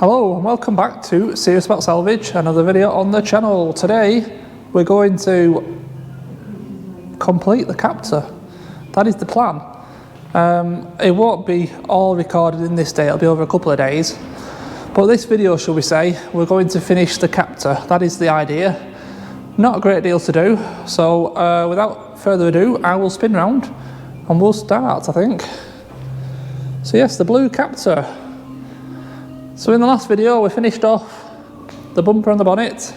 Hello and welcome back to Serious About Salvage, another video on the channel. Today we're going to complete the Captur. That is the plan. It won't be all recorded in this day, it'll be over a couple of days. But this video, shall we say, we're going to finish the Captur. That is the idea. Not a great deal to do, so without further ado, I will spin round and we'll start, I think. So yes, the blue Captur. So in the last video we finished off the bumper and the bonnet,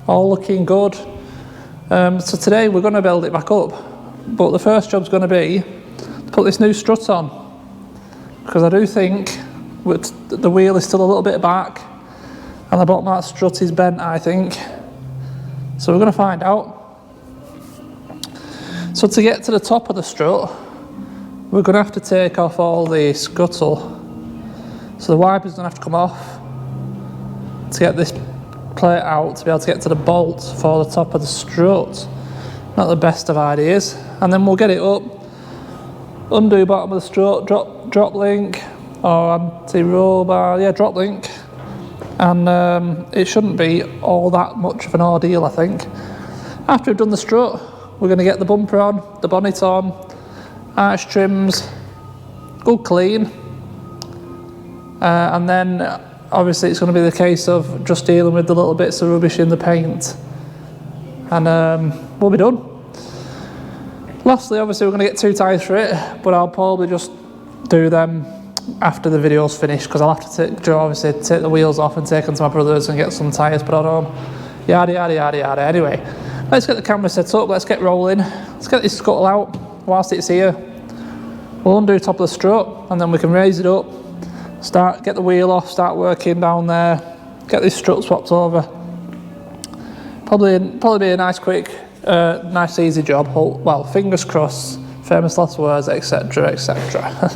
all looking good. So today we're going to build it back up, but the first job's going to be to put this new strut on, because I do think the wheel is still a little bit back and the bottom of that strut is bent, I think. So we're going to find out. So to get to the top of the strut, we're going to have to take off all the scuttle. So the wiper's going to have to come off to get this plate out, to be able to get to the bolt for the top of the strut. Not the best of ideas. And then we'll get it up, undo bottom of the strut, drop link, or anti-roll bar, yeah, drop link. And it shouldn't be all that much of an ordeal, I think. After we've done the strut, we're going to get the bumper on, the bonnet on, arch trims, good clean. And then obviously it's going to be the case of just dealing with the little bits of rubbish in the paint, and we'll be done. Lastly, obviously we're going to get two tyres for it, but I'll probably just do them after the video's finished, because I'll have to obviously take the wheels off and take them to my brother's and get some tyres put on them. Yada yada yada yada. Anyway, let's get the camera set up, let's get rolling, let's get this scuttle out whilst it's here. We'll undo top of the strut and then we can raise it up, get the wheel off, start working down there, get this strut swapped over. Probably be a nice quick, nice easy job. Well, fingers crossed, famous last words, etc, etc.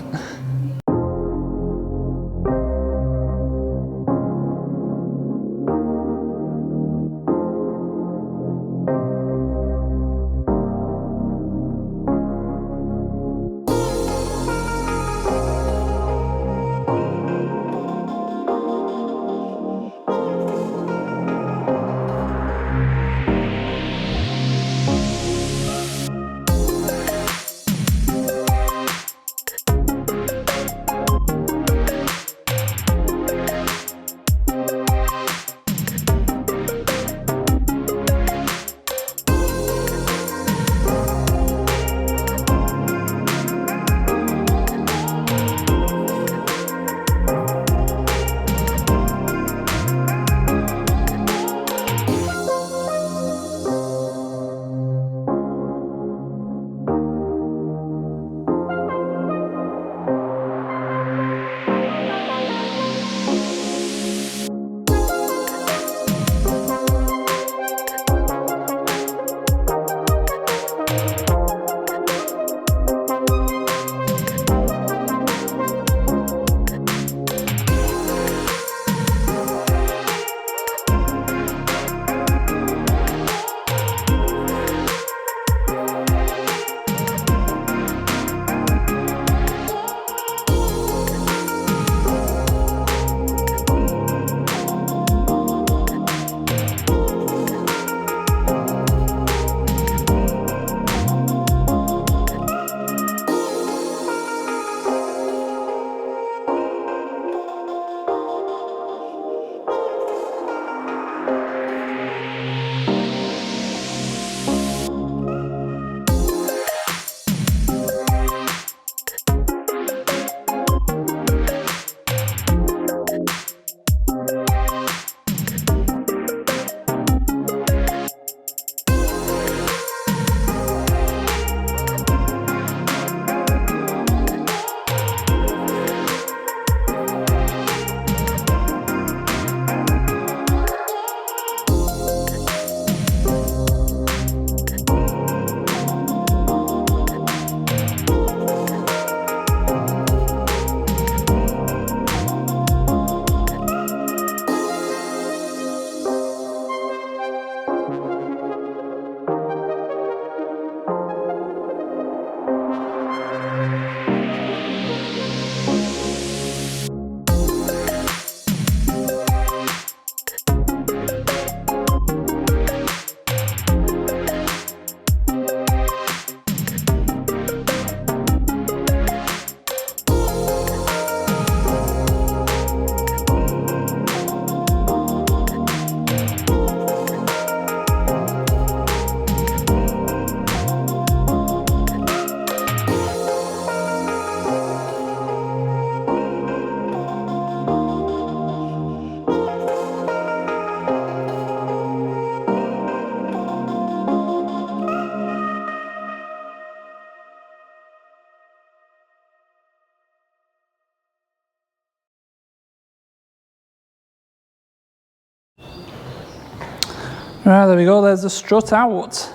Right, there we go, there's the strut out.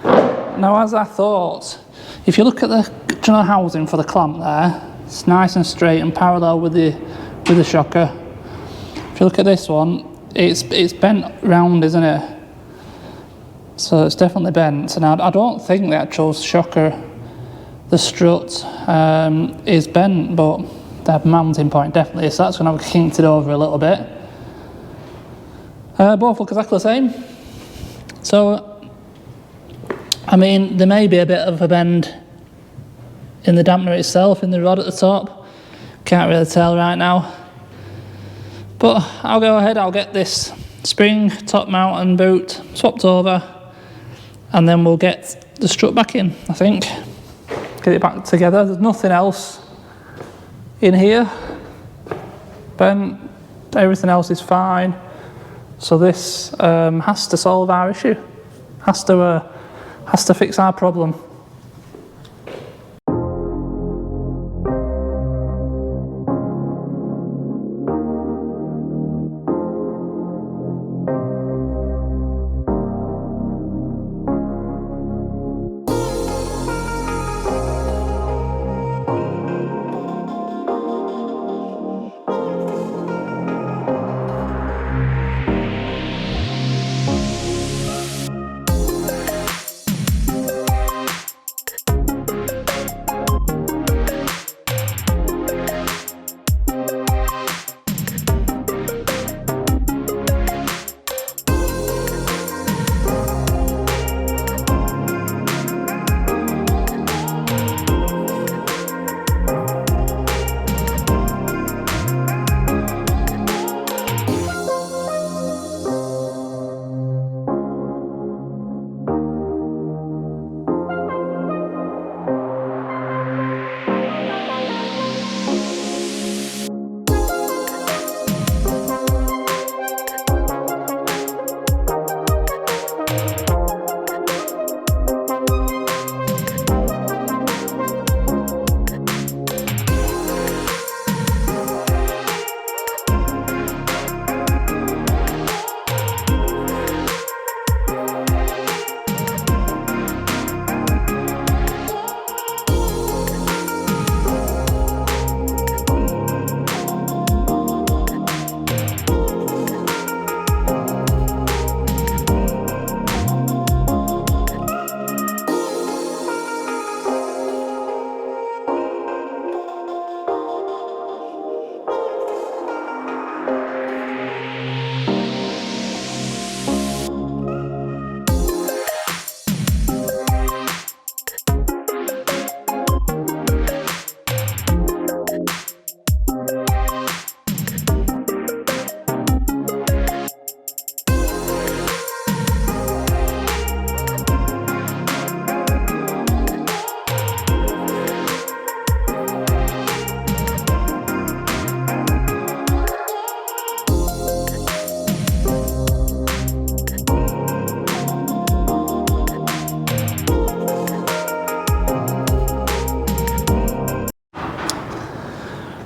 Now, as I thought, if you look at the housing for the clamp there, it's nice and straight and parallel with the shocker. If you look at this one, it's bent round, isn't it? So it's definitely bent. And I don't think the actual shocker, the strut, is bent, but the mounting point definitely is. So that's when I've kinked it over a little bit. Both look exactly the same. So, I mean, there may be a bit of a bend in the dampener itself, in the rod at the top. Can't really tell right now. But I'll go ahead, I'll get this spring, top mount and boot swapped over, and then we'll get the strut back in, I think. Get it back together. There's nothing else in here. Bent, everything else is fine. So this has to solve our issue, has to fix our problem.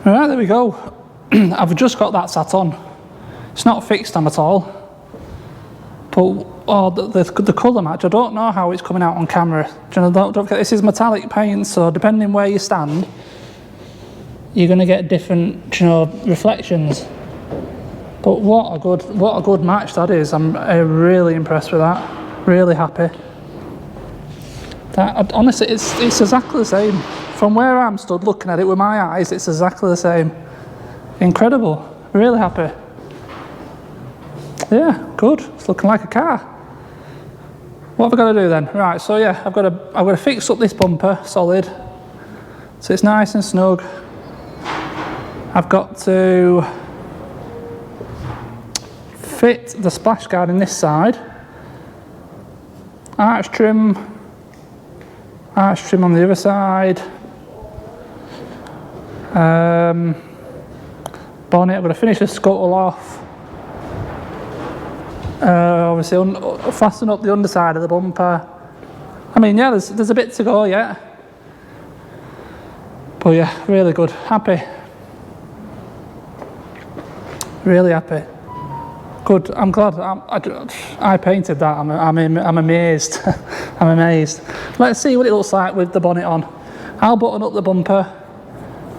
Alright, there we go. I've just got that sat on. It's not fixed on at all. But the colour match, I don't know how it's coming out on camera. Don't forget, this is metallic paint, so depending where you stand, you're going to get different, reflections. But what a good match that is. I'm really impressed with that. Really happy. Honestly, it's exactly the same. From where I'm stood looking at it with my eyes, it's exactly the same. Incredible. Really happy. Yeah, good. It's looking like a car. What have I got to do then? Right, so yeah, I've got to fix up this bumper solid, so it's nice and snug. I've got to fit the splash guard in this side. Arch trim on the other side. Bonnet, I've got to finish the scuttle off. Obviously fasten up the underside of the bumper. I mean, yeah, there's a bit to go yet. But yeah, really good. Happy. Really happy. good. I'm glad. I painted that. I'm amazed. I'm amazed. Let's see what it looks like with the bonnet on. I'll button up the bumper,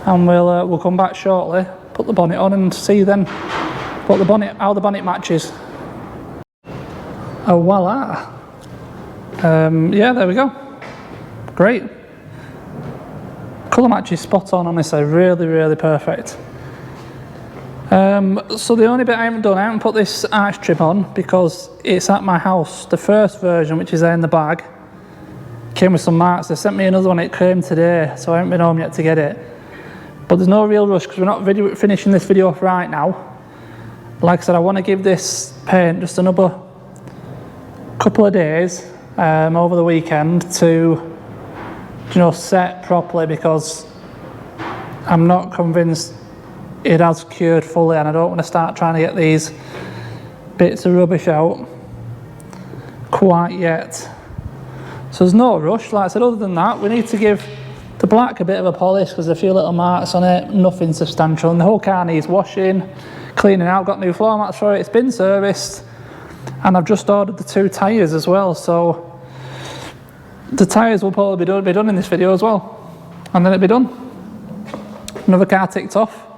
and we'll come back shortly. Put the bonnet on and see then how the bonnet matches. Oh voila! Yeah, there we go. Great. Colour match is spot on. Honestly, really perfect. So the only bit I haven't done, I haven't put this arch trim on because it's at my house. The first version, which is there in the bag, came with some marks. They sent me another one, it came today, so I haven't been home yet to get it. But there's no real rush because we're not finishing this video off right now. Like I said, I want to give this paint just another couple of days over the weekend to, you know, set properly, because I'm not convinced it has cured fully, and I don't want to start trying to get these bits of rubbish out quite yet. So there's no rush. Like I said, other than that, we need to give the black a bit of a polish because there's a few little marks on it, nothing substantial, and the whole car needs washing, cleaning out. Got new floor mats for it, it's been serviced, and I've just ordered the 2 tyres as well, so the tyres will probably be done in this video as well, and then it'll be done. Another car ticked off.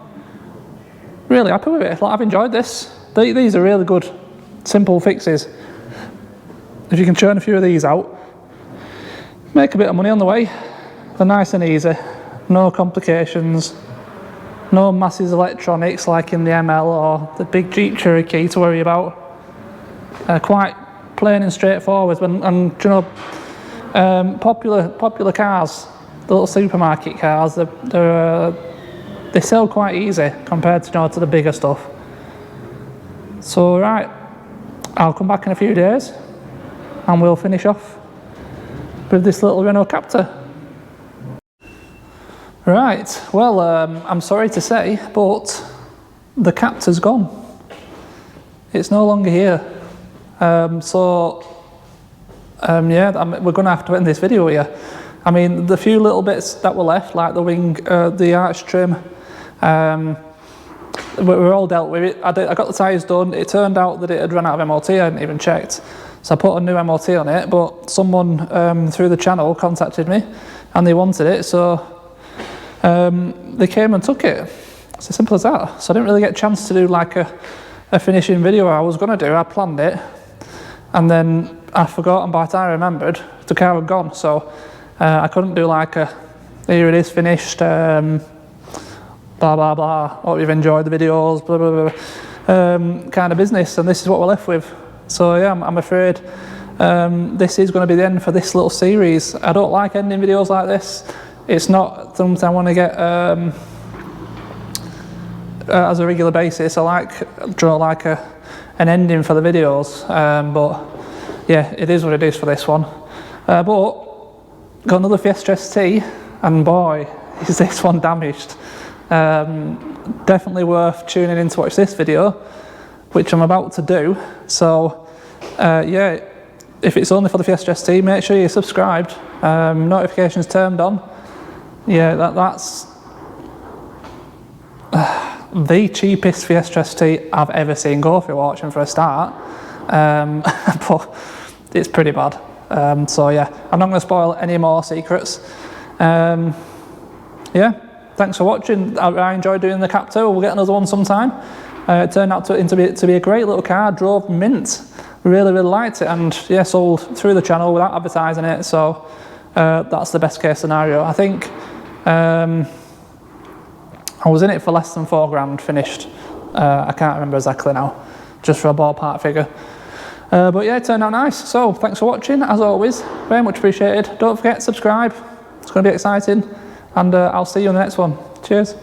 Really happy with it. I've enjoyed this. These are really good, simple fixes. If you can churn a few of these out, make a bit of money on the way. They're nice and easy, no complications, no massive electronics like in the ML or the big Jeep Cherokee to worry about. Quite plain and straightforward. And you know, popular cars, the little supermarket cars, they sell quite easy compared to, you know, to the bigger stuff. So right, I'll come back in a few days and we'll finish off with this little Renault Captur. Right, well, I'm sorry to say, but the Captur's gone. It's no longer here. Yeah, we're going to have to end this video here. I mean, the few little bits that were left, like the wing, the arch trim, we're all dealt with it. I got the tyres done. It turned out that it had run out of MOT. I hadn't even checked, so I put a new MOT on it. But someone through the channel contacted me, and they wanted it, so they came and took it. It's as simple as that. So I didn't really get a chance to do like a finishing video I was going to do. I planned it, and then I forgot, and by the time I remembered, the car had gone. So I couldn't do like a here it is finished. Blah blah blah. Hope you've enjoyed the videos. Blah blah blah. Kind of business, and this is what we're left with. So yeah, I'm afraid this is going to be the end for this little series. I don't like ending videos like this. It's not something I want to get as a regular basis. I like draw like an ending for the videos, but yeah, it is what it is for this one. But got another Fiesta ST, and boy, is this one damaged. Definitely worth tuning in to watch this video, which I'm about to do. So yeah, if it's only for the Fiesta ST, make sure you're subscribed, notifications turned on. Yeah, that's the cheapest Fiesta ST I've ever seen go through auction for a start, but it's pretty bad. So yeah, I'm not going to spoil any more secrets. Yeah, thanks for watching. I enjoyed doing the Captur. We'll get another one sometime. It turned out to be a great little car. Drove mint. Really liked it, and yeah, sold through the channel without advertising it. So that's the best case scenario. I think I was in it for less than £4 finished. I can't remember exactly now, just for a ballpark figure. But yeah, it turned out nice. So thanks for watching, as always. Very much appreciated. Don't forget to subscribe. It's going to be exciting. And I'll see you in the next one. Cheers.